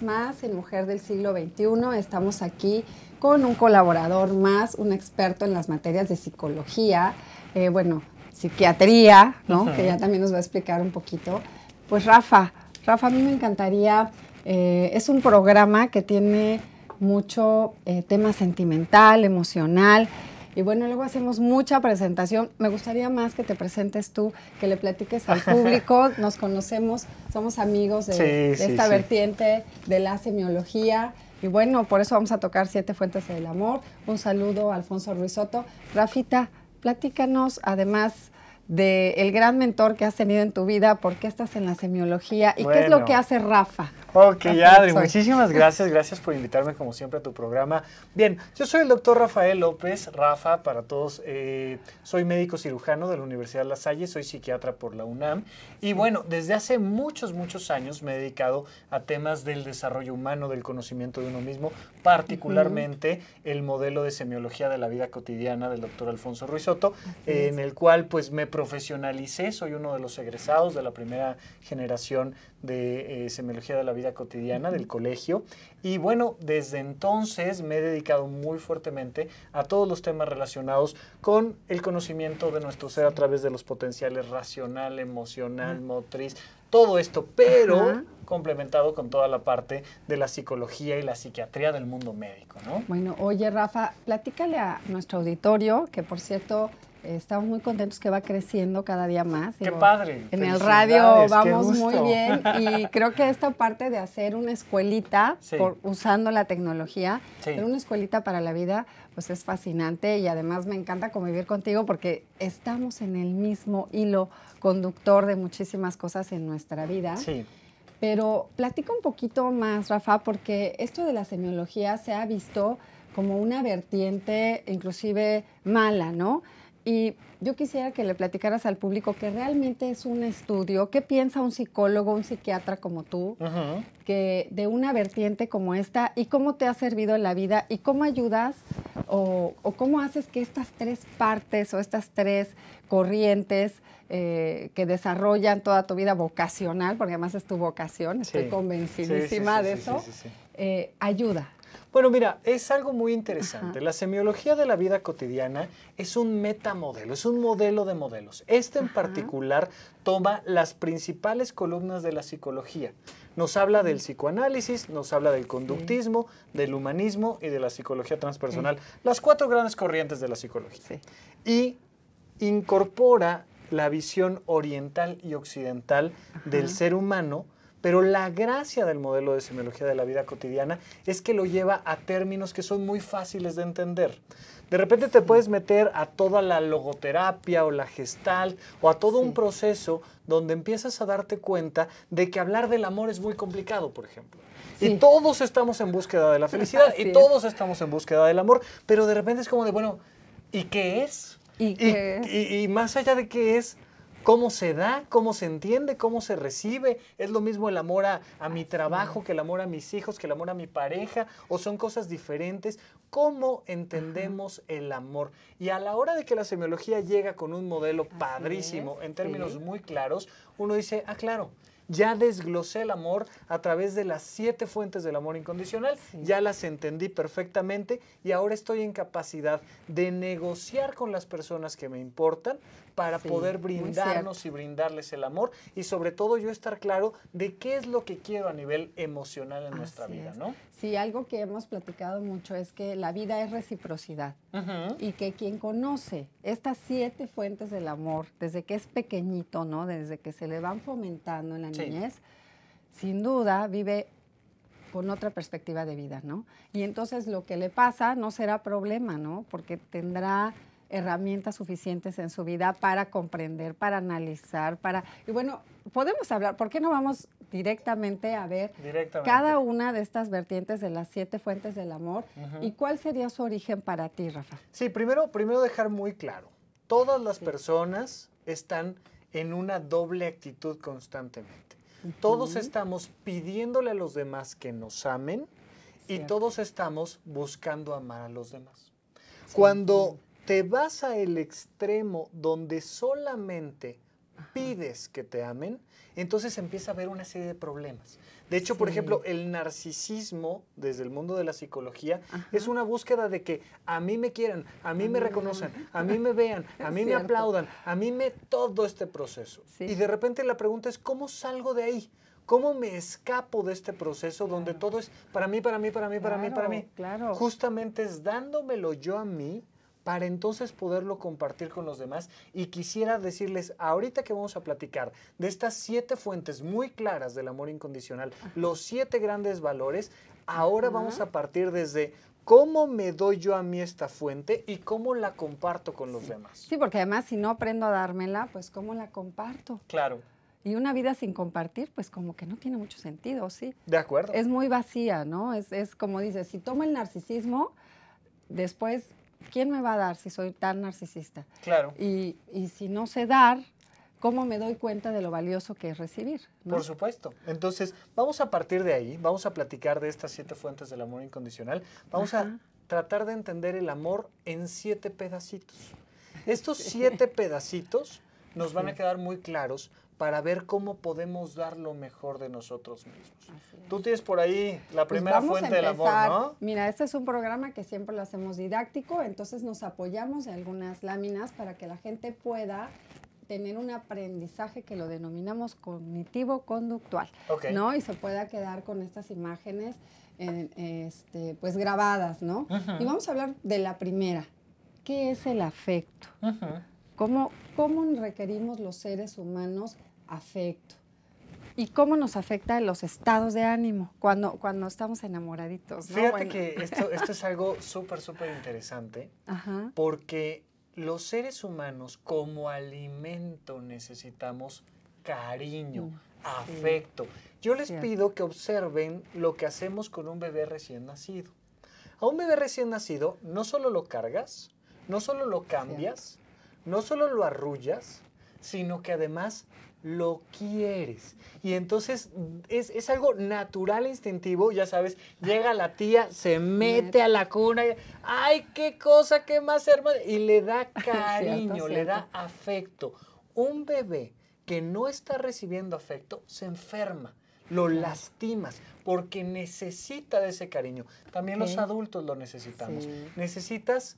más en Mujer del Siglo XXI. Estamos aquí con un colaborador más, un experto en las materias de psicología, psiquiatría, ¿no? Que ya también nos va a explicar un poquito. Pues Rafa, a mí me encantaría, es un programa que tiene mucho tema sentimental, emocional. Y bueno, luego hacemos mucha presentación. Me gustaría más que te presentes tú, que le platiques al público. Nos conocemos, somos amigos de esta vertiente de la semiología. Y bueno, por eso vamos a tocar 7 fuentes del amor. Un saludo a Alfonso Ruiz Soto. Rafita, platícanos, además del gran mentor que has tenido en tu vida, ¿por qué estás en la semiología? ¿Y qué es lo que hace Rafa? Ok, Adri, muchísimas gracias por invitarme como siempre a tu programa. Bien, yo soy el doctor Rafael López, Rafa para todos, soy médico cirujano de la Universidad La Salle, soy psiquiatra por la UNAM y bueno, desde hace muchos años me he dedicado a temas del desarrollo humano, del conocimiento de uno mismo, particularmente el modelo de semiología de la vida cotidiana del doctor Alfonso Ruiz Soto, en el cual pues me profesionalicé, soy uno de los egresados de la primera generación de semiología de la vida cotidiana del colegio y bueno, desde entonces me he dedicado muy fuertemente a todos los temas relacionados con el conocimiento de nuestro ser a través de los potenciales racional, emocional, motriz, todo esto, pero complementado con toda la parte de la psicología y la psiquiatría del mundo médico, ¿no? Bueno, oye Rafa, platícale a nuestro auditorio, que por cierto estamos muy contentos que va creciendo cada día más. ¡Qué padre! En el radio vamos muy bien y creo que esta parte de hacer una escuelita, usando la tecnología, pero una escuelita para la vida, pues es fascinante y además me encanta convivir contigo porque estamos en el mismo hilo conductor de muchísimas cosas en nuestra vida. Sí. Pero platica un poquito más, Rafa, porque esto de la semiología se ha visto como una vertiente inclusive mala, ¿no? Y yo quisiera que le platicaras al público que realmente es un estudio. ¿Qué piensa un psicólogo, un psiquiatra como tú, que de una vertiente como esta y cómo te ha servido en la vida y cómo ayudas o cómo haces que estas 3 partes o estas 3 corrientes que desarrollan toda tu vida vocacional, porque además es tu vocación, estoy convencidísima de eso, ayuda? Bueno, mira, es algo muy interesante. La semiología de la vida cotidiana es un metamodelo, es un modelo de modelos. En particular toma las principales columnas de la psicología. Nos habla del psicoanálisis, nos habla del conductismo, del humanismo y de la psicología transpersonal. Las 4 grandes corrientes de la psicología. Y incorpora la visión oriental y occidental del ser humano. Pero la gracia del modelo de semiología de la vida cotidiana es que lo lleva a términos que son muy fáciles de entender. De repente te puedes meter a toda la logoterapia o la gestalt o a todo un proceso donde empiezas a darte cuenta de que hablar del amor es muy complicado, por ejemplo. Y todos estamos en búsqueda de la felicidad y todos estamos en búsqueda del amor, pero de repente es como de, bueno, ¿y qué es? Y más allá de qué es, ¿cómo se da? ¿Cómo se entiende? ¿Cómo se recibe? ¿Es lo mismo el amor a mi trabajo que el amor a mis hijos, que el amor a mi pareja? ¿O son cosas diferentes? ¿Cómo entendemos el amor? Y a la hora de que la semiología llega con un modelo padrísimo, en términos muy claros, uno dice, claro, ya desglosé el amor a través de las 7 fuentes del amor incondicional, ya las entendí perfectamente y ahora estoy en capacidad de negociar con las personas que me importan para poder brindarnos y brindarles el amor y sobre todo yo estar claro de qué es lo que quiero a nivel emocional en nuestra vida, ¿no? Sí, algo que hemos platicado mucho es que la vida es reciprocidad y que quien conoce estas 7 fuentes del amor desde que es pequeñito, ¿no? Desde que se le van fomentando en la niñez, sin duda vive con otra perspectiva de vida, ¿no? Y entonces lo que le pasa no será problema, ¿no? Porque tendrá herramientas suficientes en su vida para comprender, para analizar, y bueno, podemos hablar, ¿por qué no vamos directamente a ver cada una de estas vertientes de las 7 fuentes del amor y cuál sería su origen para ti, Rafa? Sí, primero dejar muy claro, todas las personas están en una doble actitud constantemente. Todos estamos pidiéndole a los demás que nos amen y todos estamos buscando amar a los demás. Cuando te vas a el extremo donde solamente pides que te amen, entonces empieza a haber una serie de problemas. De hecho, por ejemplo, el narcisismo, desde el mundo de la psicología, es una búsqueda de que a mí me quieran, a mí me reconozcan, a mí me vean, a mí me aplaudan, a mí me... todo este proceso. Sí. Y de repente la pregunta es, ¿cómo salgo de ahí? ¿Cómo me escapo de este proceso donde todo es para mí, para mí, para mí, para mí, para mí? Claro. Justamente es dándomelo yo a mí para entonces poderlo compartir con los demás. Y quisiera decirles, ahorita que vamos a platicar de estas 7 fuentes muy claras del amor incondicional, los 7 grandes valores, ahora vamos a partir desde cómo me doy yo a mí esta fuente y cómo la comparto con los demás. Sí, porque además si no aprendo a dármela, pues ¿cómo la comparto? Claro. Y una vida sin compartir, pues como que no tiene mucho sentido, ¿sí? De acuerdo. Es muy vacía, ¿no? Es como dices, si tomo el narcisismo, después, ¿quién me va a dar si soy tan narcisista? Claro. Y si no sé dar, ¿cómo me doy cuenta de lo valioso que es recibir? ¿no? Por supuesto. Entonces, vamos a partir de ahí, vamos a platicar de estas 7 fuentes del amor incondicional. Vamos a tratar de entender el amor en 7 pedacitos. Estos 7 pedacitos nos van a quedar muy claros para ver cómo podemos dar lo mejor de nosotros mismos. Tú tienes por ahí la primera fuente del amor, ¿no? Mira, este es un programa que siempre lo hacemos didáctico, entonces nos apoyamos en algunas láminas para que la gente pueda tener un aprendizaje que lo denominamos cognitivo-conductual, ¿no? Y se pueda quedar con estas imágenes pues grabadas, ¿no? Y vamos a hablar de la primera. ¿Qué es el afecto? ¿Cómo requerimos los seres humanos afecto? ¿Y cómo nos afecta los estados de ánimo cuando estamos enamoraditos? ¿no? Fíjate que esto es algo súper, súper interesante, porque los seres humanos como alimento necesitamos cariño, afecto. Yo les pido que observen lo que hacemos con un bebé recién nacido. A un bebé recién nacido no solo lo cargas, no solo lo cambias, no solo lo arrullas, sino que además lo quieres. Y entonces es algo natural e instintivo, ya sabes, llega la tía, se mete a la cuna, y, ¡ay, qué cosa, qué más hermosa! Y le da cariño, le da afecto. Un bebé que no está recibiendo afecto se enferma, lo lastimas, porque necesita de ese cariño. También los adultos lo necesitamos. Necesitas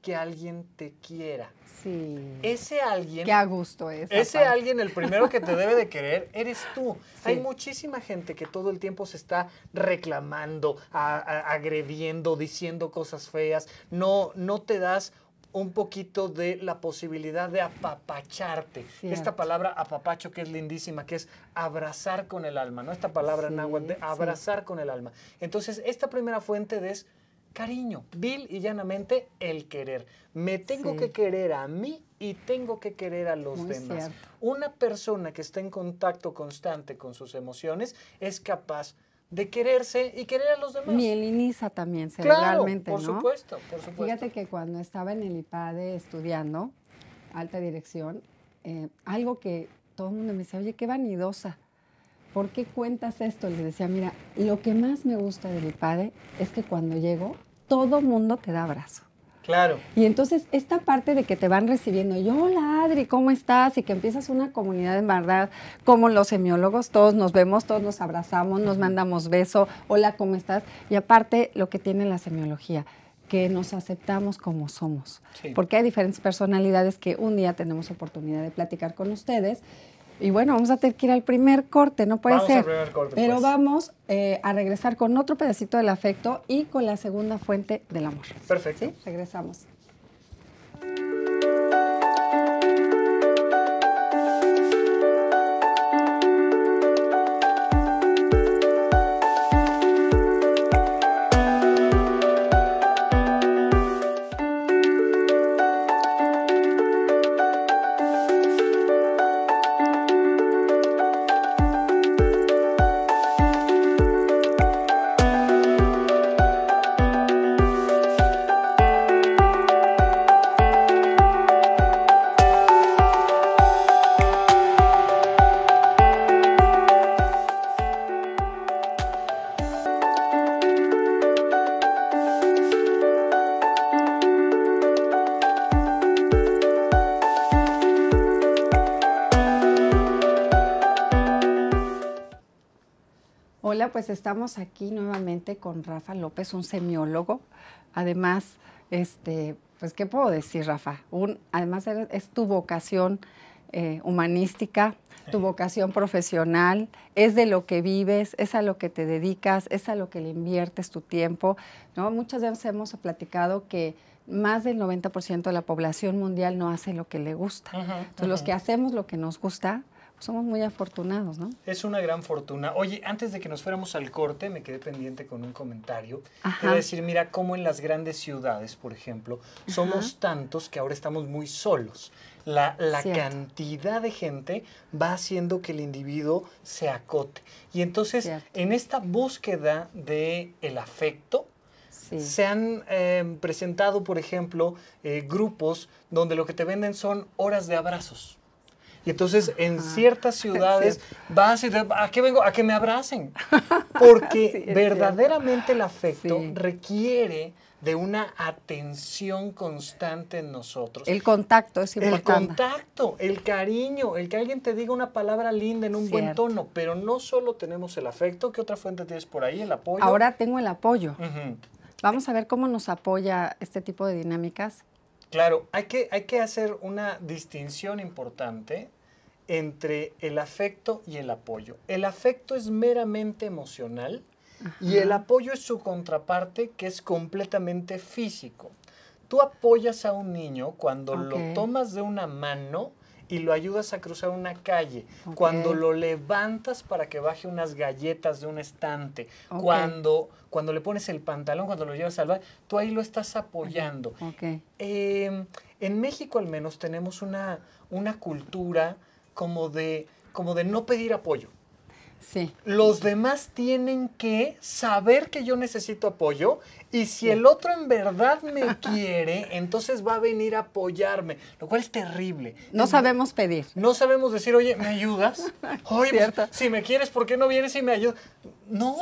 que alguien te quiera. Sí. Ese alguien... Qué a gusto es. Ese alguien, el primero que te debe de querer, eres tú. Hay muchísima gente que todo el tiempo se está reclamando, agrediendo, diciendo cosas feas. No te das un poquito de la posibilidad de apapacharte. Esta palabra apapacho que es lindísima, que es abrazar con el alma, ¿no? Esta palabra náhuatl de abrazar con el alma. Entonces, esta primera fuente es cariño, vil y llanamente el querer. Me tengo que querer a mí y tengo que querer a los demás. Cierto. Una persona que está en contacto constante con sus emociones es capaz de quererse y querer a los demás. Mieliniza también cerebralmente, por ¿no? Supuesto, por supuesto. Fíjate que cuando estaba en el IPADE estudiando, alta dirección, algo que todo el mundo me decía, oye, qué vanidosa. ¿Por qué cuentas esto? Les decía, mira, lo que más me gusta del IPADE es que cuando llego, todo mundo te da abrazo. Claro. Y entonces, esta parte de que te van recibiendo, y hola Adri, ¿cómo estás? Y que empiezas una comunidad en verdad, como los semiólogos, todos nos vemos, todos nos abrazamos, nos mandamos beso, hola, ¿cómo estás? Y aparte, lo que tiene la semiología, que nos aceptamos como somos. Porque hay diferentes personalidades que un día tenemos oportunidad de platicar con ustedes. Y bueno, vamos a tener que ir al primer corte, no puede ser. Vamos al primer corte, pero pues. Vamos a regresar con otro pedacito del afecto y con la segunda fuente del amor. Perfecto. ¿Sí? Regresamos. Hola, pues estamos aquí nuevamente con Rafa López, un semiólogo. Además, pues, ¿qué puedo decir, Rafa? Además, es tu vocación humanística, tu vocación profesional, es de lo que vives, es a lo que te dedicas, es a lo que le inviertes tu tiempo, ¿no? Muchas veces hemos platicado que más del 90% de la población mundial no hace lo que le gusta. Entonces, los que hacemos lo que nos gusta, pues somos muy afortunados, ¿no? Es una gran fortuna. Oye, antes de que nos fuéramos al corte, me quedé pendiente con un comentario. Te voy a decir, mira, cómo en las grandes ciudades, por ejemplo, somos tantos que ahora estamos muy solos. La cantidad de gente va haciendo que el individuo se acote. Y entonces, en esta búsqueda del afecto, se han presentado, por ejemplo, grupos donde lo que te venden son horas de abrazos. Y entonces en ciertas ciudades vas y ¿a qué vengo? A que me abracen. Porque verdaderamente el afecto requiere de una atención constante en nosotros. El contacto es importante. El contacto, el cariño, el que alguien te diga una palabra linda en un buen tono. Pero no solo tenemos el afecto, ¿qué otra fuente tienes por ahí? ¿El apoyo? Ahora tengo el apoyo. Vamos a ver cómo nos apoya este tipo de dinámicas. Claro, hay que hacer una distinción importante entre el afecto y el apoyo. El afecto es meramente emocional y el apoyo es su contraparte, que es completamente físico. Tú apoyas a un niño cuando lo tomas de una mano y lo ayudas a cruzar una calle, cuando lo levantas para que baje unas galletas de un estante, cuando le pones el pantalón, cuando lo llevas al baño, tú ahí lo estás apoyando. En México al menos tenemos una cultura como de no pedir apoyo. Sí. Los demás tienen que saber que yo necesito apoyo y si el otro en verdad me quiere, entonces va a venir a apoyarme, lo cual es terrible. No sabemos pedir. No sabemos decir, oye, ¿me ayudas? Oye, pues, si me quieres, ¿por qué no vienes y me ayudas? No,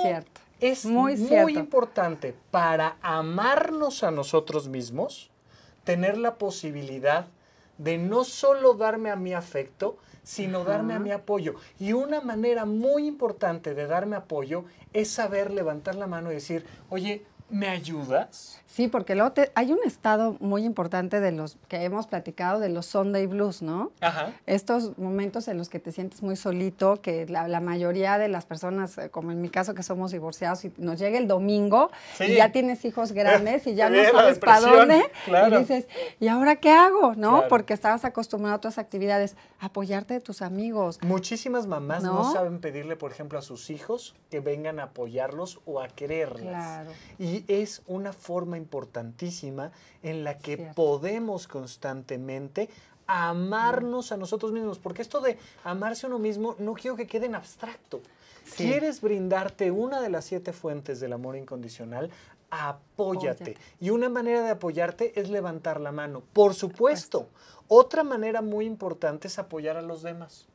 es muy importante para amarnos a nosotros mismos, tener la posibilidad de no solo darme a mi afecto, sino darme a mi apoyo. Y una manera muy importante de darme apoyo es saber levantar la mano y decir, oye, ¿me ayudas? Sí, porque luego hay un estado muy importante de los que hemos platicado, de los Sunday Blues, ¿no? Estos momentos en los que te sientes muy solito, que la mayoría de las personas, como en mi caso que somos divorciados, y nos llega el domingo y ya tienes hijos grandes y ya no sabes para dónde, y dices, ¿y ahora qué hago? ¿No? Porque estabas acostumbrado a otras actividades. Apoyarte de tus amigos. Muchísimas mamás no saben pedirle, por ejemplo, a sus hijos que vengan a apoyarlos o a quererlas. Y es una forma importantísima en la que podemos constantemente amarnos a nosotros mismos, porque esto de amarse a uno mismo no quiero que quede en abstracto. ¿Quieres brindarte una de las 7 fuentes del amor incondicional? Apóyate. Y una manera de apoyarte es levantar la mano. Por supuesto. Otra manera muy importante es apoyar a los demás.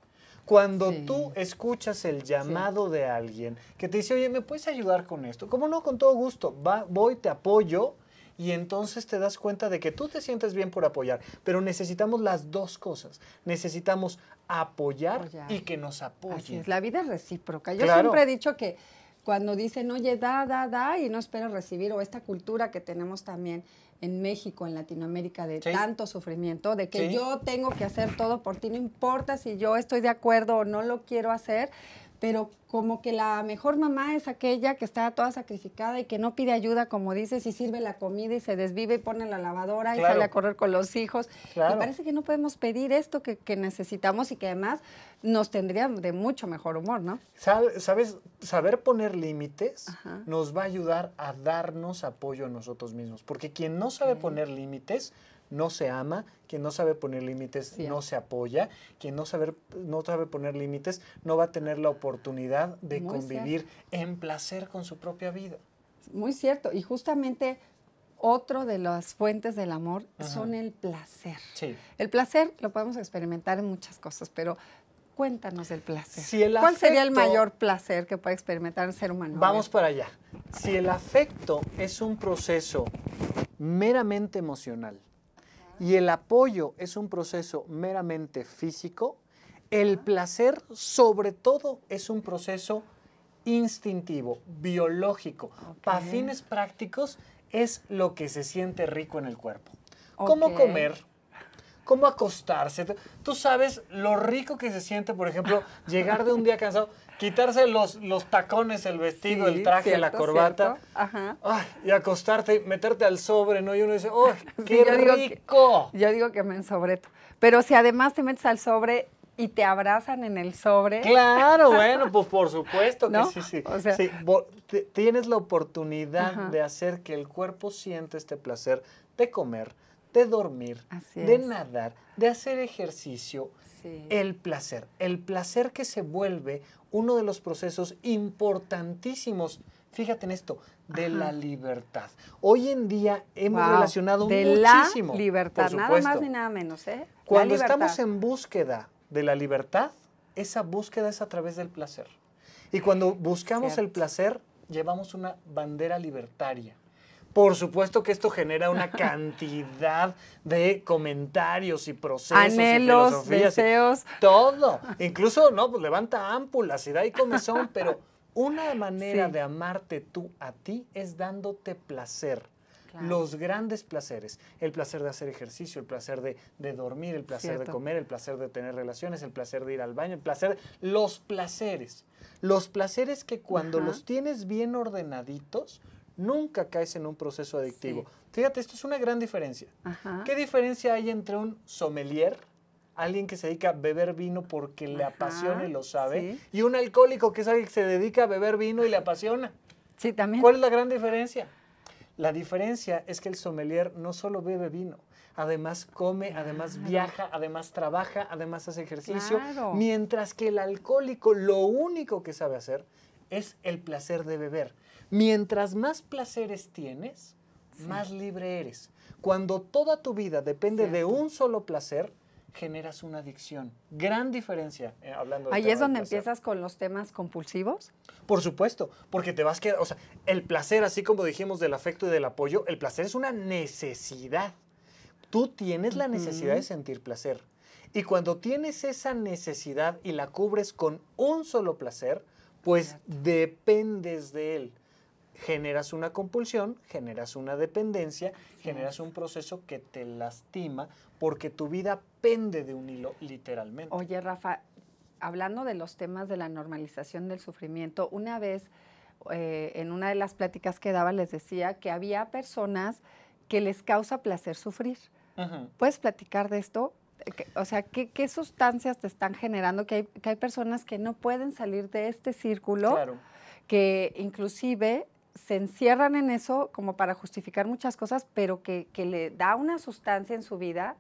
Cuando tú escuchas el llamado de alguien que te dice, oye, ¿me puedes ayudar con esto? ¿Cómo no? Con todo gusto. Voy, te apoyo y entonces te das cuenta de que tú te sientes bien por apoyar. Pero necesitamos las dos cosas. Necesitamos apoyar y que nos apoyen. Así es, la vida es recíproca. Yo siempre he dicho que cuando dicen, oye, da y no esperas recibir, o esta cultura que tenemos también en México, en Latinoamérica, de tanto sufrimiento, de que yo tengo que hacer todo por ti, no importa si yo estoy de acuerdo o no lo quiero hacer, pero como que la mejor mamá es aquella que está toda sacrificada y que no pide ayuda, como dices, y sirve la comida y se desvive y pone la lavadora y sale a correr con los hijos. Me parece que no podemos pedir esto que necesitamos y que además nos tendría de mucho mejor humor, ¿no? ¿Sabes? Saber poner límites nos va a ayudar a darnos apoyo a nosotros mismos, porque quien no sabe poner límites no se ama, quien no sabe poner límites no se apoya, quien no sabe poner límites no va a tener la oportunidad de convivir en placer con su propia vida. Muy cierto, y justamente otro de las fuentes del amor son el placer. El placer lo podemos experimentar en muchas cosas, pero cuéntanos del placer. ¿Cuál sería el mayor placer que puede experimentar el ser humano? Vamos para allá. Si el afecto es un proceso meramente emocional, y el apoyo es un proceso meramente físico, el placer sobre todo es un proceso instintivo, biológico. Ok. Para fines prácticos es lo que se siente rico en el cuerpo. Cómo Ok. comer, cómo acostarse. Tú sabes lo rico que se siente, por ejemplo, llegar de un día cansado, quitarse los tacones, el vestido, Sí, el traje, la cierto, corbata, cierto. Ajá. ay, y acostarte, meterte al sobre, ¿no? Y uno dice, ¡ay, Sí, qué yo digo rico! Yo digo que me ensobreto. Pero si además te metes al sobre y te abrazan en el sobre, Claro, bueno, pues por supuesto que ¿no? sí, sí. O sea, Sí, tienes la oportunidad Ajá. de hacer que el cuerpo sienta este placer de comer, de dormir, Así de es. nadar, de hacer ejercicio. sí. El placer que se vuelve uno de los procesos importantísimos, fíjate en esto, de Ajá. la libertad. Hoy en día hemos Guau, relacionado de muchísimo, la libertad, por nada más supuesto. ni nada menos, ¿eh? Cuando la libertad. estamos en búsqueda de la libertad, esa búsqueda es a través del placer. Y cuando buscamos el Cierto. placer, llevamos una bandera libertaria. Por supuesto que esto genera una cantidad de comentarios y procesos y Anhelos, filosofías. deseos. Todo. Incluso, no, pues levanta ámpulas y da y comezón, pero una manera Sí. de amarte tú a ti es dándote placer. Claro. Los grandes placeres, el placer de hacer ejercicio, el placer de dormir, el placer de Cierto. comer, el placer de tener relaciones, el placer de ir al baño, el placer, los placeres que cuando Ajá. los tienes bien ordenaditos, nunca caes en un proceso adictivo. Sí. Fíjate, esto es una gran diferencia. Ajá. ¿Qué diferencia hay entre un sommelier, alguien que se dedica a beber vino porque le Ajá, apasiona y lo sabe, sí. y un alcohólico que es alguien que se dedica a beber vino y le apasiona? Sí, también. ¿Cuál es la gran diferencia? La diferencia es que el sommelier no solo bebe vino, además come, además viaja, además trabaja, además hace ejercicio, Claro. mientras que el alcohólico lo único que sabe hacer es el placer de beber. Mientras más placeres tienes, más libre eres. Cuando toda tu vida depende de Cierto. un solo placer, generas una adicción. Gran diferencia, hablando del Ahí tema es del donde placer. empiezas con los temas compulsivos. Por supuesto, porque te vas a quedar, o sea, el placer, así como dijimos del afecto y del apoyo, el placer es una necesidad. Tú tienes la necesidad de sentir placer. Y cuando tienes esa necesidad y la cubres con un solo placer, pues dependes de él. Generas una compulsión, generas una dependencia, generas un proceso que te lastima porque tu vida pende de un hilo, literalmente. Oye, Rafa, hablando de los temas de la normalización del sufrimiento, una vez en una de las pláticas que daba les decía que había personas que les causa placer sufrir. Ujú. ¿Puedes platicar de esto? O sea, ¿qué sustancias te están generando? Que hay personas que no pueden salir de este círculo, Claro. que inclusive se encierran en eso como para justificar muchas cosas, pero que le da una sustancia en su vida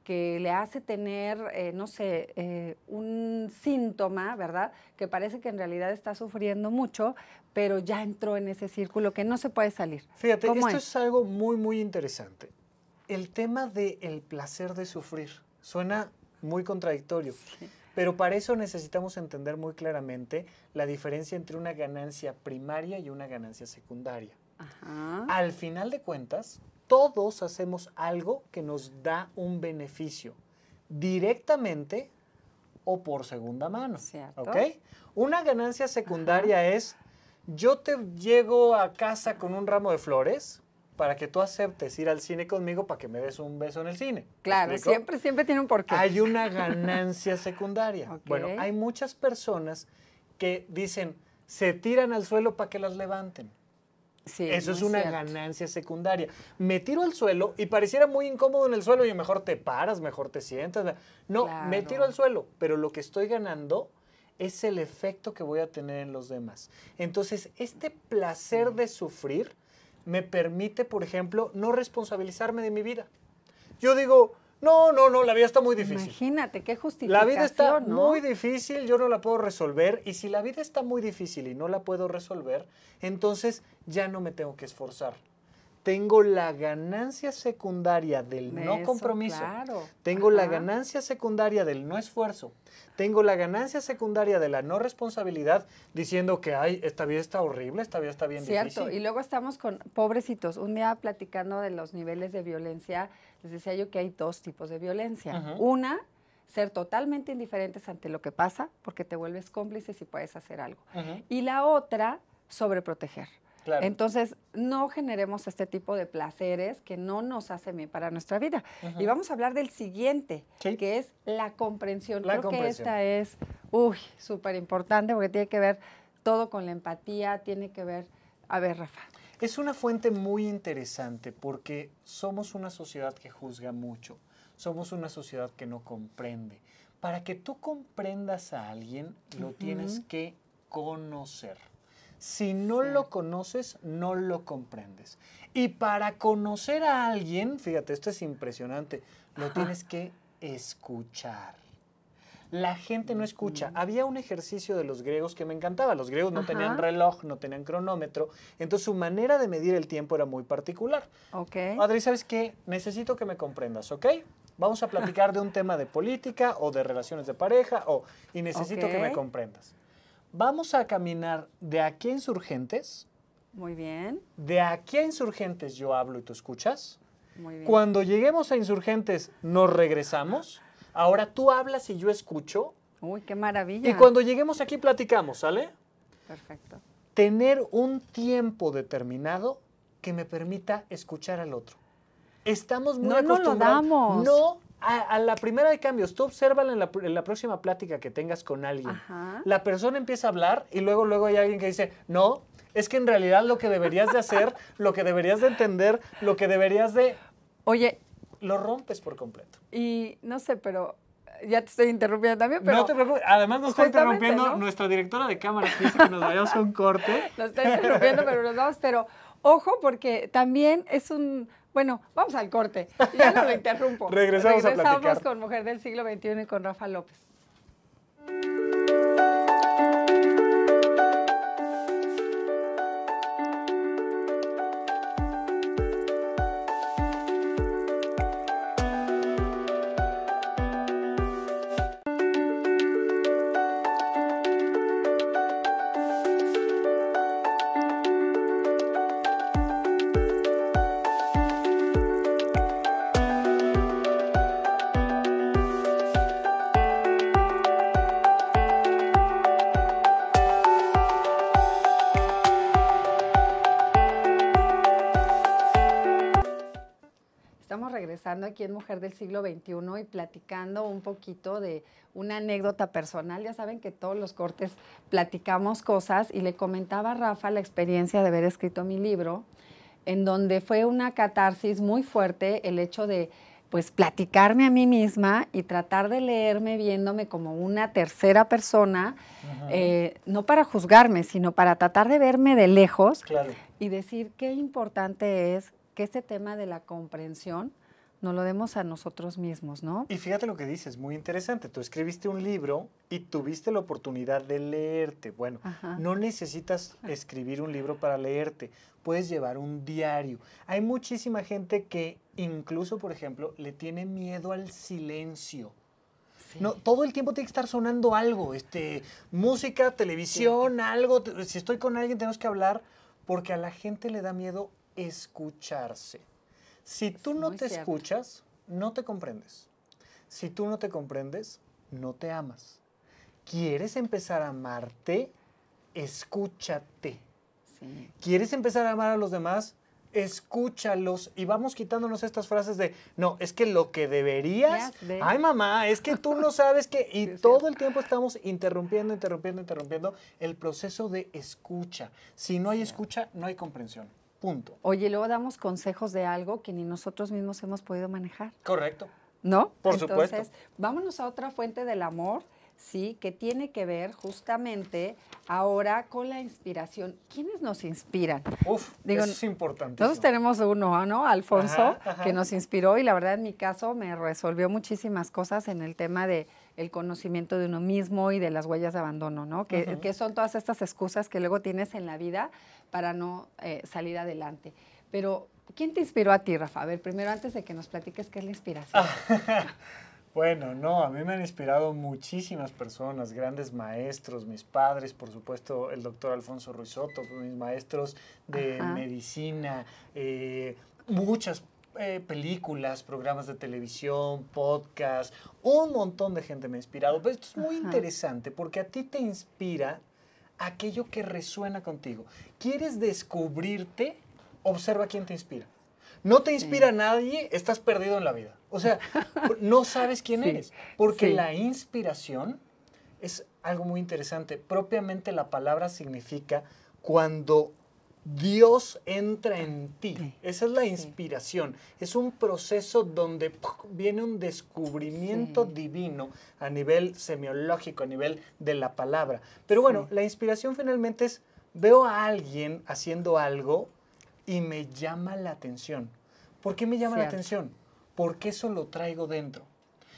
que le hace tener, no sé, un síntoma, ¿verdad? Que parece que en realidad está sufriendo mucho, pero ya entró en ese círculo que no se puede salir. Fíjate, ¿Cómo esto es algo muy, muy interesante. El tema del placer de sufrir suena muy contradictorio, pero para eso necesitamos entender muy claramente la diferencia entre una ganancia primaria y una ganancia secundaria. Ajá. Al final de cuentas, todos hacemos algo que nos da un beneficio, directamente o por segunda mano. Cierto. ¿Ok? Una ganancia secundaria es, yo te llego a casa con un ramo de flores para que tú aceptes ir al cine conmigo para que me des un beso en el cine. ¿Me Claro, explico? siempre tiene un porqué. Hay una ganancia secundaria. Ok. Bueno, hay muchas personas que dicen, se tiran al suelo para que las levanten. Sí, Eso es muy una cierto. ganancia secundaria. Me tiro al suelo y pareciera muy incómodo en el suelo y mejor te paras, mejor te sientas. No, me Claro. tiro al suelo, pero lo que estoy ganando es el efecto que voy a tener en los demás. Entonces, este placer de sufrir me permite, por ejemplo, no responsabilizarme de mi vida. Yo digo, no, la vida está muy difícil. Imagínate, qué La justificación, vida está ¿no? muy difícil, yo no la puedo resolver. Y si la vida está muy difícil y no la puedo resolver, entonces ya no me tengo que esforzar. Tengo la ganancia secundaria del no Eso, compromiso. claro. Tengo la Ajá. ganancia secundaria del no esfuerzo. Tengo la ganancia secundaria de la no responsabilidad, diciendo que, ay, esta vida está horrible, esta vida está bien Cierto, difícil. y luego estamos con pobrecitos. Un día platicando de los niveles de violencia, les decía yo que hay dos tipos de violencia. Ujú. Una ser totalmente indiferentes ante lo que pasa, porque te vuelves cómplice si puedes hacer algo. Ujú. Y la otra, sobreproteger. Claro. Entonces, no generemos este tipo de placeres que no nos hacen bien para nuestra vida. Y vamos a hablar del siguiente, Sí. que es la comprensión. La Creo comprensión. que esta es, súper importante porque tiene que ver todo con la empatía, tiene que ver... A ver, Rafa. Es una fuente muy interesante porque somos una sociedad que juzga mucho, somos una sociedad que no comprende. Para que tú comprendas a alguien, lo tienes que conocer. Si no lo conoces, no lo comprendes. Y para conocer a alguien, fíjate, esto es impresionante, lo tienes que escuchar. La gente no escucha. Había un ejercicio de los griegos que me encantaba. Los griegos no tenían reloj, no tenían cronómetro, entonces su manera de medir el tiempo era muy particular. Ok. Adri, ¿sabes qué? Necesito que me comprendas, ¿ok? Vamos a platicar de un tema de política o de relaciones de pareja y necesito que me comprendas. Vamos a caminar de aquí a Insurgentes. Muy bien. De aquí a Insurgentes yo hablo y tú escuchas. Muy bien. Cuando lleguemos a Insurgentes nos regresamos. Ahora tú hablas y yo escucho. Uy, qué maravilla. Y cuando lleguemos aquí platicamos, ¿sale? Perfecto. Tener un tiempo determinado que me permita escuchar al otro. Estamos muy acostumbrados. No lo damos. No, a la primera de cambios. Tú obsérvala en la próxima plática que tengas con alguien. Ajá. La persona empieza a hablar y luego hay alguien que dice, no, es que en realidad lo que deberías de hacer, lo que deberías de entender, lo que deberías de... Oye, lo rompes por completo. y no sé, pero ya te estoy interrumpiendo también, pero... No te preocupes, además nos está interrumpiendo, ¿no? Nuestra directora de cámaras que dice que nos vayamos a un corte. Nos está interrumpiendo, pero nos vamos, pero ojo, porque también es un... Bueno, vamos al corte, ya no lo interrumpo. Regresamos a platicar. Regresamos con Mujer del Siglo XXI y con Rafa López. Estamos regresando aquí en Mujer del Siglo XXI y platicando un poquito de una anécdota personal. Ya saben que todos los cortes platicamos cosas y le comentaba a Rafa la experiencia de haber escrito mi libro, en donde fue una catarsis muy fuerte el hecho de pues platicarme a mí misma y tratar de leerme viéndome como una tercera persona, no para juzgarme, sino para tratar de verme de lejos y decir qué importante es que este tema de la comprensión nos lo demos a nosotros mismos, ¿no? Y fíjate lo que dices, muy interesante. Tú escribiste un libro y tuviste la oportunidad de leerte. Bueno, no necesitas escribir un libro para leerte. Puedes llevar un diario. Hay muchísima gente que incluso, por ejemplo, le tiene miedo al silencio. Sí. No, todo el tiempo tiene que estar sonando algo, música, televisión, algo. Si estoy con alguien tenemos que hablar porque a la gente le da miedo escucharse. Si tú no te escuchas, no te comprendes. Si tú no te comprendes, no te amas. ¿Quieres empezar a amarte? Escúchate. Sí. ¿Quieres empezar a amar a los demás? Escúchalos. Y vamos quitándonos estas frases de, no, es que lo que deberías, ay mamá, es que tú no sabes que, y sí, todo el tiempo estamos interrumpiendo el proceso de escucha. Si no hay escucha, no hay comprensión. Punto. Oye, luego damos consejos de algo que ni nosotros mismos hemos podido manejar. Correcto. ¿No? Por supuesto. Entonces, vámonos a otra fuente del amor, sí, que tiene que ver justamente ahora con la inspiración. ¿Quiénes nos inspiran? Uf, eso es importantísimo. Nosotros tenemos uno, ¿no? Alfonso, que nos inspiró y la verdad en mi caso me resolvió muchísimas cosas en el tema de el conocimiento de uno mismo y de las huellas de abandono, ¿no? Que son todas estas excusas que luego tienes en la vida para no salir adelante. Pero, ¿quién te inspiró a ti, Rafa? A ver, primero antes de que nos platiques qué es la inspiración. Bueno, no, a mí me han inspirado muchísimas personas, grandes maestros, mis padres, por supuesto, el doctor Alfonso Ruiz Soto, mis maestros de medicina, muchas películas, programas de televisión, podcast, un montón de gente me ha inspirado. Pero esto es muy interesante porque a ti te inspira aquello que resuena contigo. ¿Quieres descubrirte? Observa quién te inspira. No te inspira nadie, estás perdido en la vida. O sea, no sabes quién eres. Porque la inspiración es algo muy interesante. Propiamente la palabra significa cuando Dios entra en ti. Esa es la inspiración. Es un proceso donde viene un descubrimiento divino a nivel semiológico, a nivel de la palabra. Pero bueno, la inspiración finalmente es, veo a alguien haciendo algo y me llama la atención. ¿Por qué me llama la atención? Porque eso lo traigo dentro.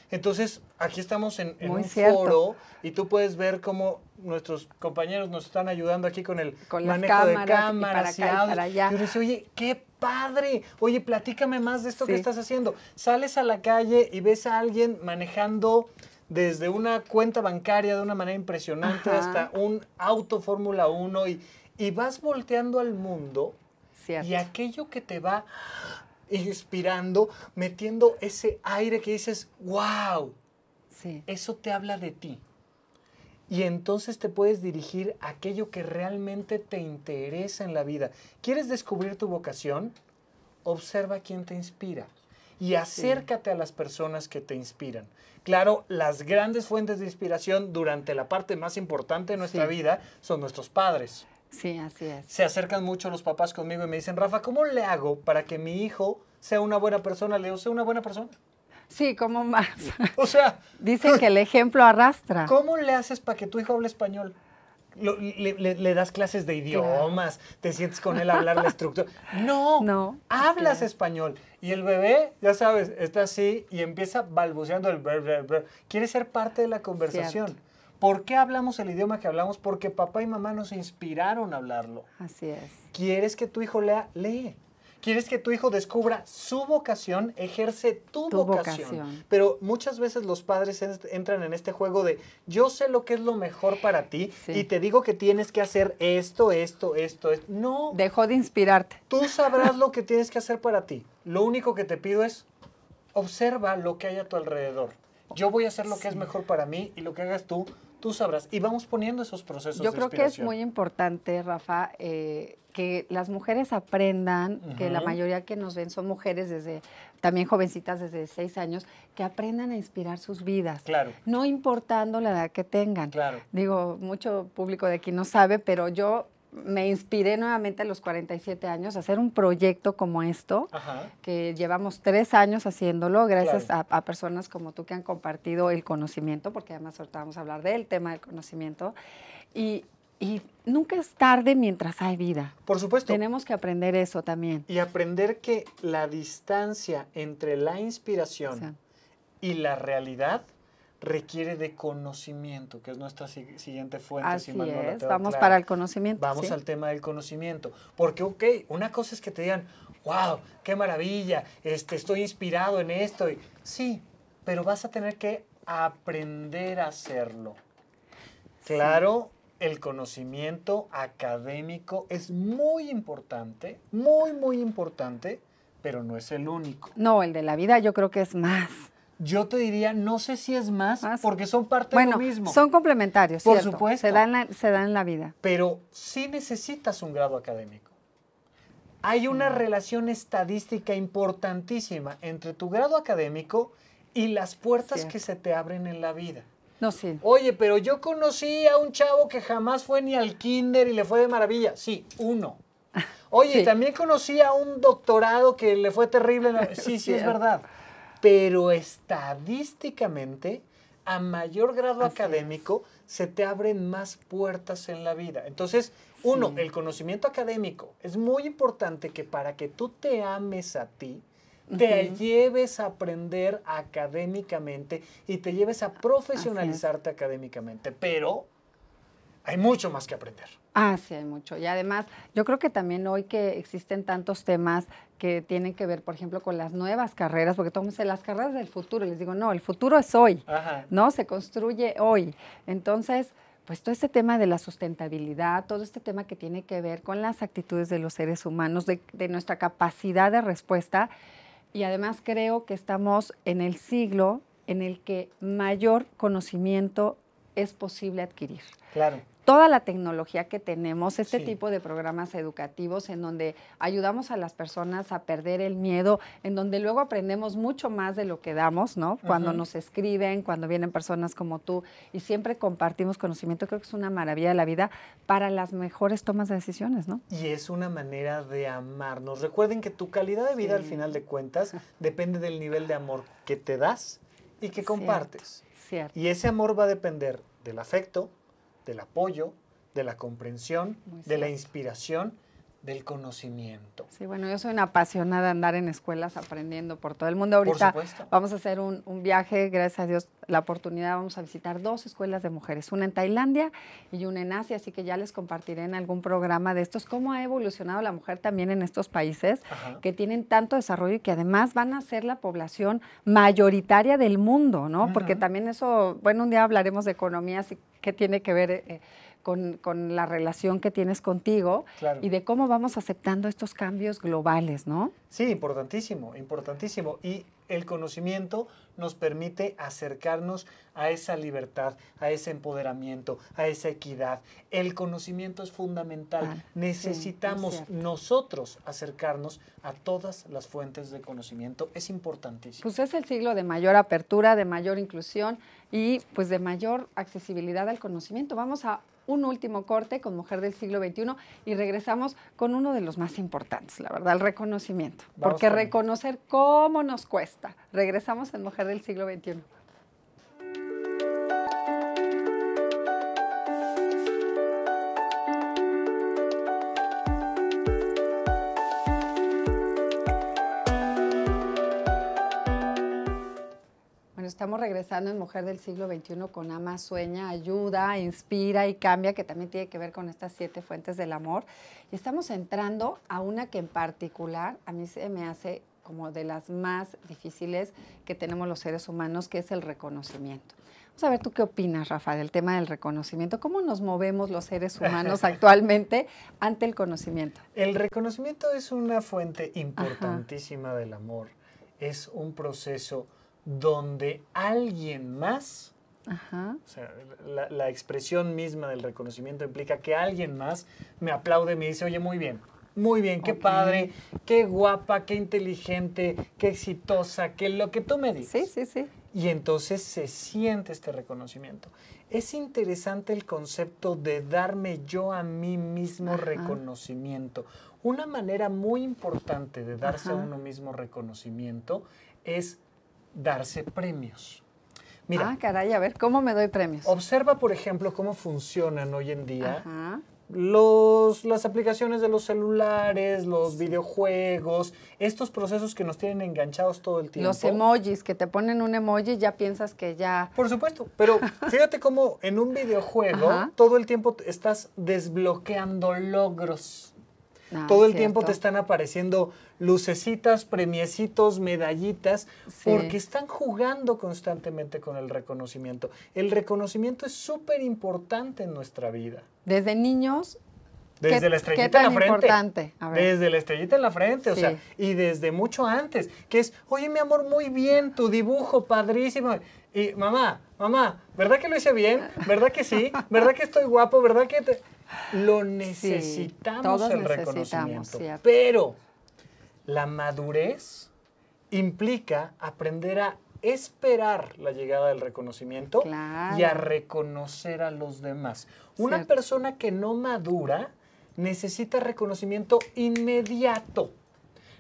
Entonces, aquí estamos en un foro y tú puedes ver cómo nuestros compañeros nos están ayudando aquí con el manejo de cámaras y audio. Para allá. Yo les digo, oye, qué padre. Oye, platícame más de esto que estás haciendo. Sales a la calle y ves a alguien manejando desde una cuenta bancaria de una manera impresionante hasta un auto Fórmula 1 y vas volteando al mundo y aquello que te va inspirando, metiendo ese aire que dices, wow, eso te habla de ti. Y entonces te puedes dirigir a aquello que realmente te interesa en la vida. ¿Quieres descubrir tu vocación? Observa quién te inspira y acércate a las personas que te inspiran. Claro, las grandes fuentes de inspiración durante la parte más importante de nuestra vida son nuestros padres. Sí, así es. Se acercan mucho los papás conmigo y me dicen, Rafa, ¿cómo le hago para que mi hijo sea una buena persona? Le digo, ¿sea una buena persona? Sí, ¿cómo más? O sea... Dicen que el ejemplo arrastra. ¿Cómo le haces para que tu hijo hable español? Le das clases de idiomas, te sientes con él a hablar la estructura. No, hablas español. Y el bebé, ya sabes, está así y empieza balbuceando el ver. Quiere ser parte de la conversación. Cierto. ¿Por qué hablamos el idioma que hablamos? Porque papá y mamá nos inspiraron a hablarlo. Así es. ¿Quieres que tu hijo lea? Lee. ¿Quieres que tu hijo descubra su vocación? Ejerce tu vocación. Pero muchas veces los padres entran en este juego de yo sé lo que es lo mejor para ti y te digo que tienes que hacer esto. No. Dejó de inspirarte. Tú sabrás lo que tienes que hacer para ti. Lo único que te pido es observa lo que hay a tu alrededor. Yo voy a hacer lo que es mejor para mí y lo que hagas tú sabrás. Y vamos poniendo esos procesos de inspiración. Yo creo que es muy importante, Rafa, que las mujeres aprendan, que la mayoría que nos ven son mujeres también jovencitas desde 6 años, que aprendan a inspirar sus vidas. Claro. No importando la edad que tengan. Claro. Digo, mucho público de aquí no sabe, pero yo me inspiré nuevamente a los 47 años a hacer un proyecto como esto, que llevamos 3 años haciéndolo, gracias a personas como tú que han compartido el conocimiento, porque además ahorita vamos a hablar del tema del conocimiento, y nunca es tarde mientras hay vida. Por supuesto. Tenemos que aprender eso también. Y aprender que la distancia entre la inspiración y la realidad requiere de conocimiento, que es nuestra siguiente fuente. Así es, vamos para el conocimiento. Vamos al tema del conocimiento. Porque, ok, una cosa es que te digan, wow, qué maravilla, estoy inspirado en esto. Sí, pero vas a tener que aprender a hacerlo. Claro, el conocimiento académico es muy importante, muy importante, pero no es el único. No, el de la vida yo creo que es más. Yo te diría, no sé si es más porque son parte de lo mismo. Son complementarios, por cierto. Supuesto. Se dan en la vida. Pero sí necesitas un grado académico. Hay una relación estadística importantísima entre tu grado académico y las puertas que se te abren en la vida. No, sí. Oye, pero yo conocí a un chavo que jamás fue ni al kinder y le fue de maravilla. Sí, uno. Oye, también conocí a un doctorado que le fue terrible. Sí, es verdad. Pero estadísticamente, a mayor grado académico, se te abren más puertas en la vida. Entonces, el conocimiento académico es muy importante que para que tú te ames a ti, te lleves a aprender académicamente y te lleves a profesionalizarte académicamente. Pero hay mucho más que aprender. Sí, hay mucho. Y además, yo creo que también hoy que existen tantos temas que tienen que ver, por ejemplo, con las nuevas carreras, porque todo el mundo dice, las carreras del futuro. Y les digo, no, el futuro es hoy, ¿no? Se construye hoy. Entonces, pues todo este tema de la sustentabilidad, todo este tema que tiene que ver con las actitudes de los seres humanos, de nuestra capacidad de respuesta, Y además creo que estamos en el siglo en el que mayor conocimiento es posible adquirir. Claro. Toda la tecnología que tenemos, este Sí. tipo de programas educativos en donde ayudamos a las personas a perder el miedo, en donde luego aprendemos mucho más de lo que damos, ¿no? Cuando nos escriben, cuando vienen personas como tú y siempre compartimos conocimiento, creo que es una maravilla de la vida para las mejores tomas de decisiones, ¿no? Y es una manera de amarnos. Recuerden que tu calidad de vida, al final de cuentas, depende del nivel de amor que te das y que compartes. Cierto. Y ese amor va a depender del afecto, del apoyo, de la comprensión, de la inspiración, del conocimiento. Sí, bueno, yo soy una apasionada de andar en escuelas aprendiendo por todo el mundo. Ahorita vamos a hacer un viaje, gracias a Dios, la oportunidad, vamos a visitar 2 escuelas de mujeres, una en Tailandia y una en Asia, así que ya les compartiré en algún programa de estos cómo ha evolucionado la mujer también en estos países que tienen tanto desarrollo y que además van a ser la población mayoritaria del mundo, ¿no? Porque también eso, bueno, un día hablaremos de economía, así que tiene que ver con la relación que tienes contigo y de cómo vamos aceptando estos cambios globales, ¿no? Sí, importantísimo, importantísimo. Y el conocimiento nos permite acercarnos a esa libertad, a ese empoderamiento, a esa equidad. El conocimiento es fundamental. Necesitamos nosotros acercarnos a todas las fuentes de conocimiento. Es importantísimo. Pues es el siglo de mayor apertura, de mayor inclusión y pues de mayor accesibilidad al conocimiento. Vamos a un último corte con Mujer del Siglo XXI y regresamos con uno de los más importantes, la verdad, el reconocimiento. Porque reconocer cómo nos cuesta. Regresamos en Mujer del Siglo XXI. Estamos regresando en Mujer del Siglo XXI con Ama Sueña, ayuda, inspira y cambia, que también tiene que ver con estas 7 fuentes del amor. Y estamos entrando a una que en particular a mí se me hace como de las más difíciles que tenemos los seres humanos, que es el reconocimiento. Vamos a ver, ¿tú qué opinas, Rafa, del tema del reconocimiento? ¿Cómo nos movemos los seres humanos actualmente ante el conocimiento? El reconocimiento es una fuente importantísima del amor. Es un proceso donde alguien más, o sea, la expresión misma del reconocimiento implica que alguien más me aplaude y me dice, oye, muy bien, qué padre, qué guapa, qué inteligente, qué exitosa, que lo que tú me dices. Sí. Y entonces se siente este reconocimiento. Es interesante el concepto de darme yo a mí mismo reconocimiento. Una manera muy importante de darse a uno mismo reconocimiento es darse premios. Mira, caray, a ver, ¿cómo me doy premios? Observa, por ejemplo, cómo funcionan hoy en día las aplicaciones de los celulares, los videojuegos, estos procesos que nos tienen enganchados todo el tiempo. Los emojis, que te ponen un emoji y ya piensas que ya... Por supuesto, pero fíjate cómo en un videojuego todo el tiempo estás desbloqueando logros. Todo el tiempo te están apareciendo lucecitas, premiecitos, medallitas, porque están jugando constantemente con el reconocimiento. El reconocimiento es súper importante en nuestra vida. Desde niños, desde la estrellita en la frente. Importante? A ver. Desde la estrellita en la frente, o sea, y desde mucho antes, que es, oye, mi amor, muy bien, tu dibujo, padrísimo. Y mamá, ¿verdad que lo hice bien? ¿Verdad que sí? ¿Verdad que estoy guapo? ¿Verdad que lo necesitamos, todos el reconocimiento? Pero la madurez implica aprender a esperar la llegada del reconocimiento y a reconocer a los demás. Una persona que no madura necesita reconocimiento inmediato.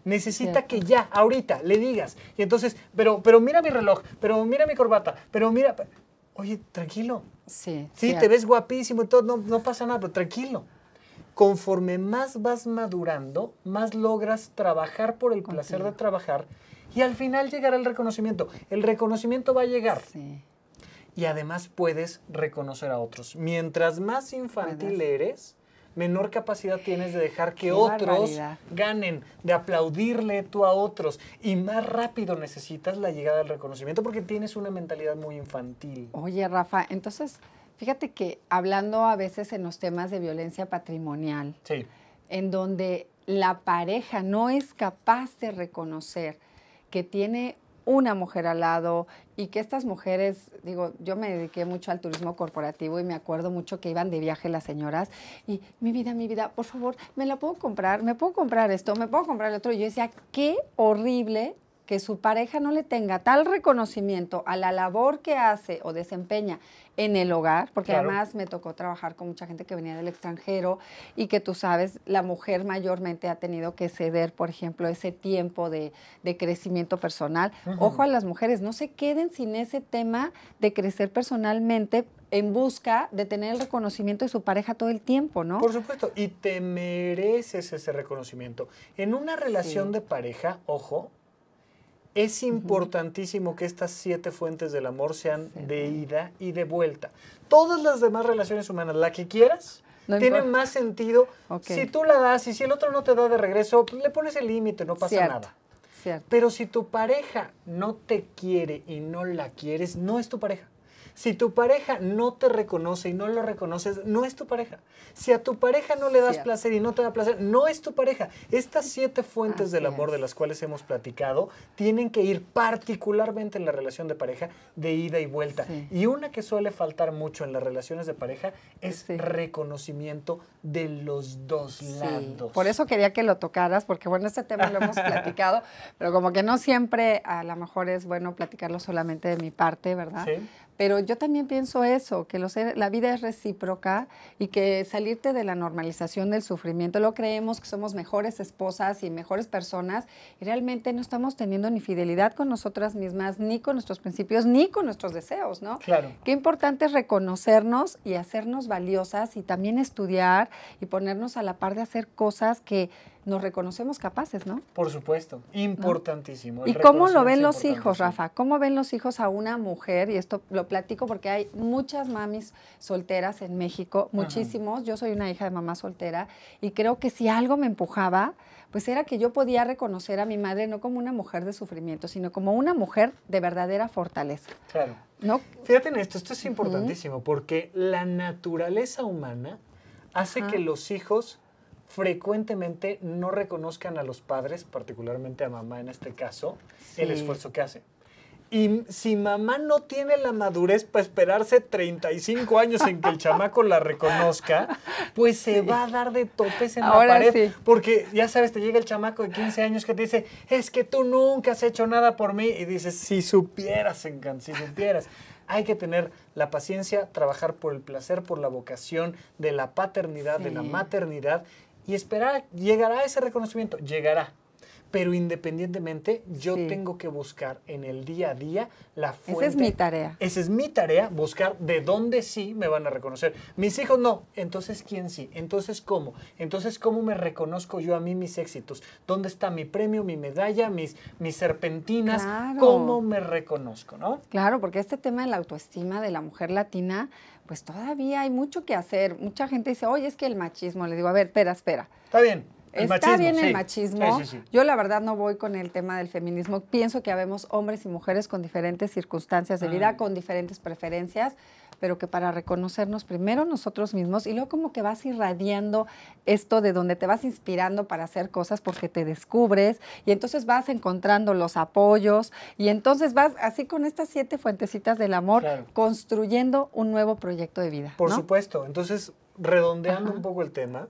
Necesita que ya, ahorita, le digas. Y entonces, pero mira mi reloj, pero mira mi corbata, pero mira... Oye, tranquilo. Sí, te ves guapísimo y todo, no pasa nada, pero tranquilo. Conforme más vas madurando, más logras trabajar por el placer de trabajar y al final llegará el reconocimiento. El reconocimiento va a llegar. Y además puedes reconocer a otros. Mientras más infantil eres, menor capacidad tienes de dejar que otros ganen, de aplaudirle tú a otros. Y más rápido necesitas la llegada del reconocimiento porque tienes una mentalidad muy infantil. Oye, Rafa, entonces, fíjate que hablando a veces en los temas de violencia patrimonial, en donde la pareja no es capaz de reconocer que tiene una mujer al lado y que estas mujeres, digo, yo me dediqué mucho al turismo corporativo y me acuerdo mucho que iban de viaje las señoras y mi vida, por favor, ¿me la puedo comprar? ¿Me puedo comprar esto? ¿Me puedo comprar el otro? Y yo decía, qué horrible que su pareja no le tenga tal reconocimiento a la labor que hace o desempeña en el hogar, porque Claro. además me tocó trabajar con mucha gente que venía del extranjero y que tú sabes, la mujer mayormente ha tenido que ceder, por ejemplo, ese tiempo de crecimiento personal. Ojo a las mujeres, no se queden sin ese tema de crecer personalmente en busca de tener el reconocimiento de su pareja todo el tiempo, ¿no? Por supuesto, y te mereces ese reconocimiento. En una relación de pareja, ojo, es importantísimo que estas 7 fuentes del amor sean de ida y de vuelta. Todas las demás relaciones humanas, la que quieras, tienen más sentido si tú la das y si el otro no te da de regreso, pues le pones el límite, no pasa nada. Cierto. Pero si tu pareja no te quiere y no la quieres, no es tu pareja. Si tu pareja no te reconoce y no lo reconoces, no es tu pareja. Si a tu pareja no le das placer y no te da placer, no es tu pareja. Estas 7 fuentes del amor de las cuales hemos platicado tienen que ir particularmente en la relación de pareja de ida y vuelta. Y una que suele faltar mucho en las relaciones de pareja es reconocimiento de los dos lados. Por eso quería que lo tocaras, porque bueno, este tema lo hemos platicado, pero como que no siempre a lo mejor es bueno platicarlo solamente de mi parte, ¿verdad? Sí. Pero yo también pienso eso, que la vida es recíproca y que salirte de la normalización del sufrimiento, lo creemos que somos mejores esposas y mejores personas y realmente no estamos teniendo ni fidelidad con nosotras mismas, ni con nuestros principios, ni con nuestros deseos, ¿no? Claro. Qué importante es reconocernos y hacernos valiosas y también estudiar y ponernos a la par de hacer cosas que nos reconocemos capaces, ¿no? Por supuesto, importantísimo. ¿Y cómo lo ven los hijos, Rafa? ¿Cómo ven los hijos a una mujer? Y esto lo platico porque hay muchas mamis solteras en México, muchísimos. Yo soy una hija de mamá soltera y creo que si algo me empujaba, pues era que yo podía reconocer a mi madre no como una mujer de sufrimiento, sino como una mujer de verdadera fortaleza. Claro. ¿No? Fíjate en esto es importantísimo porque la naturaleza humana hace que los hijos frecuentemente no reconozcan a los padres, particularmente a mamá en este caso, el esfuerzo que hace. Y si mamá no tiene la madurez para esperarse 35 años en que el chamaco la reconozca, pues se va a dar de topes en la pared. Porque ya sabes, te llega el chamaco de 15 años que te dice, es que tú nunca has hecho nada por mí. Y dices, si supieras, si supieras. Hay que tener la paciencia, trabajar por el placer, por la vocación de la paternidad, de la maternidad, y esperar, llegará ese reconocimiento, llegará. Pero independientemente, yo tengo que buscar en el día a día la fuente. Esa es mi tarea. Esa es mi tarea, buscar de dónde sí me van a reconocer. Mis hijos no, entonces ¿quién sí? Entonces ¿cómo? Entonces ¿cómo me reconozco yo a mí mis éxitos? ¿Dónde está mi premio, mi medalla, mis serpentinas? Claro. ¿Cómo me reconozco, no? Claro, porque este tema de la autoestima de la mujer latina, pues todavía hay mucho que hacer. Mucha gente dice, oye, es que el machismo. Le digo, a ver, espera. Está bien. Está bien el machismo. Sí. Yo la verdad no voy con el tema del feminismo. Pienso que habemos hombres y mujeres con diferentes circunstancias de vida, con diferentes preferencias, pero que para reconocernos primero nosotros mismos y luego como que vas irradiando esto de donde te vas inspirando para hacer cosas porque te descubres y entonces vas encontrando los apoyos y entonces vas así con estas 7 fuentecitas del amor construyendo un nuevo proyecto de vida. Por supuesto. Entonces, redondeando un poco el tema,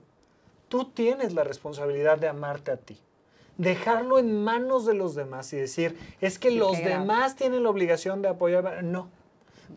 tú tienes la responsabilidad de amarte a ti. Dejarlo en manos de los demás y decir, es que los demás tienen la obligación de apoyarme. No.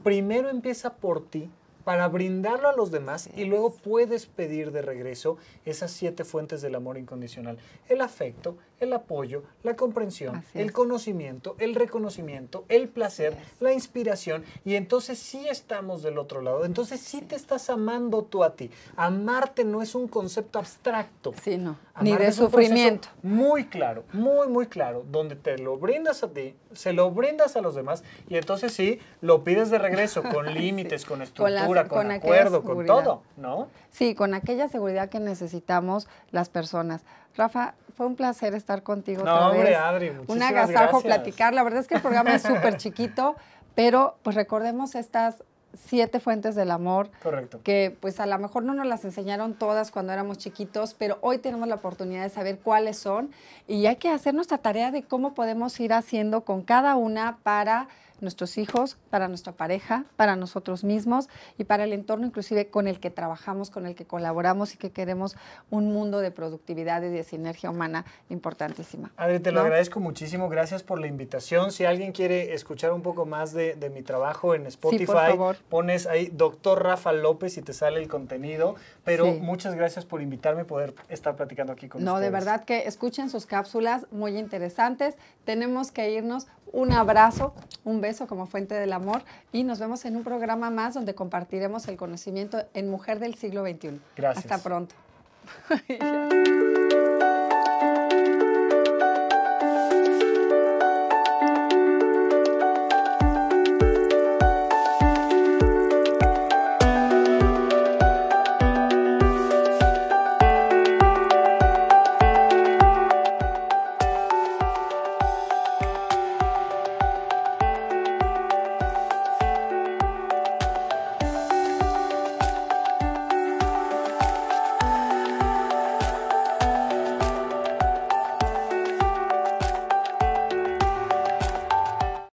Primero empieza por ti para brindarlo a los demás y luego puedes pedir de regreso esas 7 fuentes del amor incondicional. El afecto, el apoyo, la comprensión, el conocimiento, el reconocimiento, el placer, la inspiración. Y entonces sí estamos del otro lado. Entonces sí te estás amando tú a ti. Amarte no es un concepto abstracto. Sí, no. Amarte ni de sufrimiento. Muy claro, muy claro. Donde te lo brindas a ti, se lo brindas a los demás y entonces sí, lo pides de regreso con límites, con estructura, con acuerdo, con todo, ¿no? Sí, con aquella seguridad que necesitamos las personas. Rafa, fue un placer estar contigo otra vez. Hombre, Adri, muchísimas un agasajo gracias. platicar. La verdad es que el programa es súper chiquito, pero pues recordemos estas 7 fuentes del amor. Correcto. Que pues a lo mejor no nos las enseñaron todas cuando éramos chiquitos, pero hoy tenemos la oportunidad de saber cuáles son y hay que hacer nuestra tarea de cómo podemos ir haciendo con cada una para nuestros hijos, para nuestra pareja, para nosotros mismos y para el entorno inclusive con el que trabajamos, con el que colaboramos y que queremos un mundo de productividad y de sinergia humana importantísima. Adri, te lo agradezco muchísimo, gracias por la invitación. Si alguien quiere escuchar un poco más de mi trabajo en Spotify, sí, por favor, pones ahí Dr. Rafa López y te sale el contenido, pero sí, muchas gracias por invitarme y poder estar platicando aquí con ustedes. No, de verdad que escuchen sus cápsulas, muy interesantes. Tenemos que irnos. Un abrazo, un beso como fuente del amor y nos vemos en un programa más donde compartiremos el conocimiento en Mujer del Siglo XXI. Gracias. Hasta pronto.